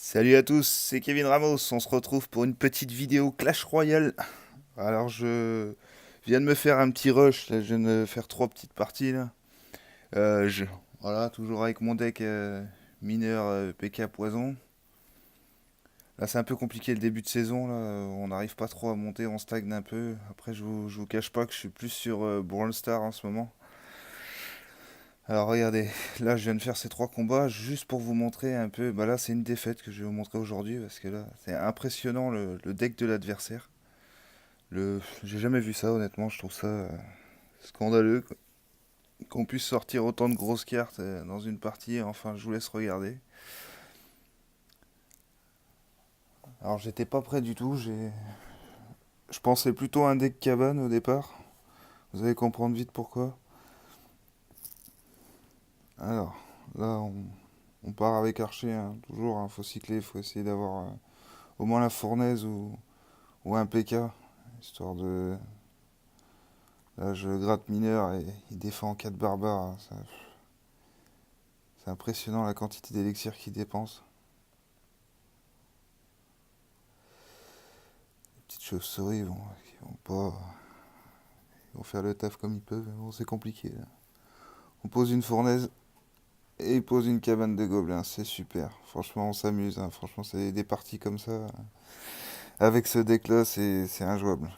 Salut à tous, c'est Kevin Ramos. On se retrouve pour une petite vidéo Clash Royale. Alors je viens de me faire un petit rush, là, je viens de me faire trois petites parties là. Euh, je- voilà, toujours avec mon deck mineur PK Poison. Là c'est un peu compliqué le début de saison là, on n'arrive pas trop à monter, on stagne un peu. Après je vous cache pas que je suis plus sur Brawl Stars en ce moment. Alors regardez, là je viens de faire ces trois combats juste pour vous montrer un peu. Bah là c'est une défaite que je vais vous montrer aujourd'hui parce que là c'est impressionnant le deck de l'adversaire. J'ai jamais vu ça honnêtement, je trouve ça scandaleux quoi. Qu'on puisse sortir autant de grosses cartes dans une partie. Enfin je vous laisse regarder. Alors j'étais pas prêt du tout, je pensais plutôt à un deck cabane au départ. Vous allez comprendre vite pourquoi. Alors là on part avec Archer, hein, toujours, hein, faut cycler, faut essayer d'avoir au moins la fournaise ou un PK, histoire de... Là, je gratte mineur et il défend en 4 barbares, hein. C'est impressionnant la quantité d'élixir qu'il dépense. Les petites chauves-souris, bon, ils vont pas... Ils vont faire le taf comme ils peuvent, mais bon, c'est compliqué, là. On pose une fournaise et il pose une cabane de gobelins, c'est super. Franchement, on s'amuse, hein. Franchement, c'est des parties comme ça. Avec ce deck-là, c'est injouable.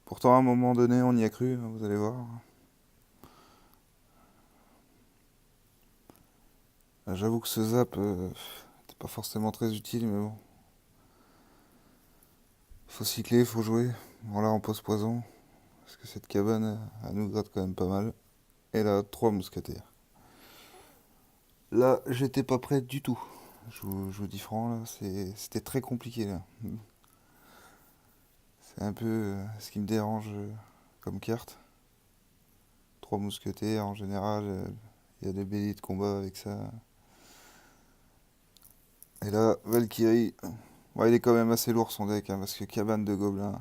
Pourtant, à un moment donné, on y a cru, hein, vous allez voir. J'avoue que ce zap, n'était pas forcément très utile, mais bon. Faut cycler, faut jouer. Bon là on pose poison. Parce que cette cabane, elle nous gratte quand même pas mal. Et là, trois mousquetaires. Là, j'étais pas prêt du tout. Je vous dis franc, là, c'était très compliqué là. C'est un peu ce qui me dérange comme carte. Trois mousquetaires, en général, il y a des béliers de combat avec ça. Et là, Valkyrie, ouais, il est quand même assez lourd son deck, hein, parce que cabane de gobelins,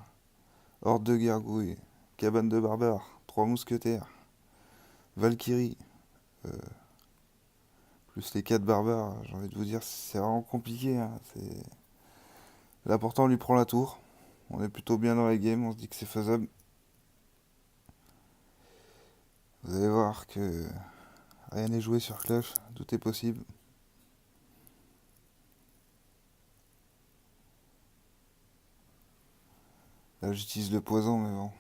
horde de gargouilles, cabane de barbares, trois mousquetaires, Valkyrie, euh, plus les 4 barbares, j'ai envie de vous dire, c'est vraiment compliqué, hein. L'important, on lui prend la tour. On est plutôt bien dans la game, on se dit que c'est faisable. Vous allez voir que rien n'est joué sur Clash, tout est possible. Là, j'utilise le poison, mais bon.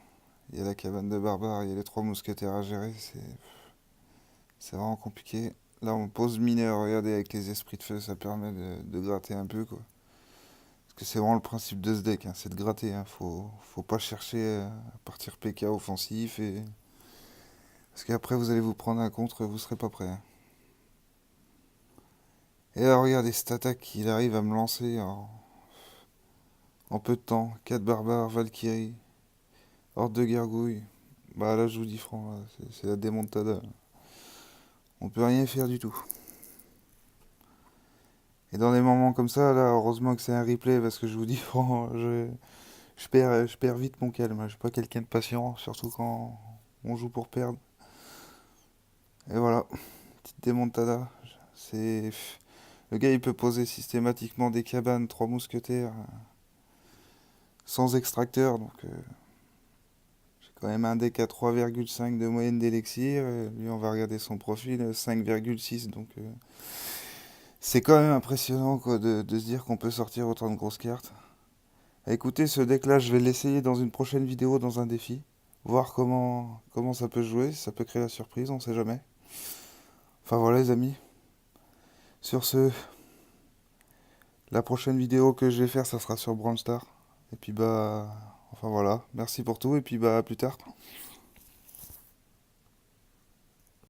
Il y a la cabane de barbares, il y a les trois mousquetaires à gérer, c'est vraiment compliqué. Là, on pose mineur, regardez, avec les esprits de feu, ça permet de gratter un peu, quoi. Parce que c'est vraiment le principe de ce deck, hein, c'est de gratter, hein. Faut pas chercher à partir PK offensif et parce qu'après, vous allez vous prendre un contre, vous serez pas prêt, hein. Et là, regardez cette attaque, il arrive à me lancer en peu de temps. 4 barbares, Valkyrie, horde de gargouilles. Bah là, je vous dis franc, là, c'est la démontada. On peut rien faire du tout. Et dans des moments comme ça, là, heureusement que c'est un replay, parce que je vous dis franc, je perds vite mon calme. Je suis pas quelqu'un de patient, surtout quand on joue pour perdre. Et voilà, petite démontada. C'est... Le gars, il peut poser systématiquement des cabanes, trois mousquetaires, sans extracteur, donc j'ai quand même un deck à 3,5 de moyenne d'élixir. Lui, on va regarder son profil, 5,6, donc c'est quand même impressionnant quoi, de se dire qu'on peut sortir autant de grosses cartes. Écoutez, ce deck-là, je vais l'essayer dans une prochaine vidéo, dans un défi. Voir comment ça peut jouer, si ça peut créer la surprise, on sait jamais. Enfin voilà les amis. Sur ce, la prochaine vidéo que je vais faire, ça sera sur Brawl Stars. Et puis bah... Enfin voilà, merci pour tout et puis bah à plus tard.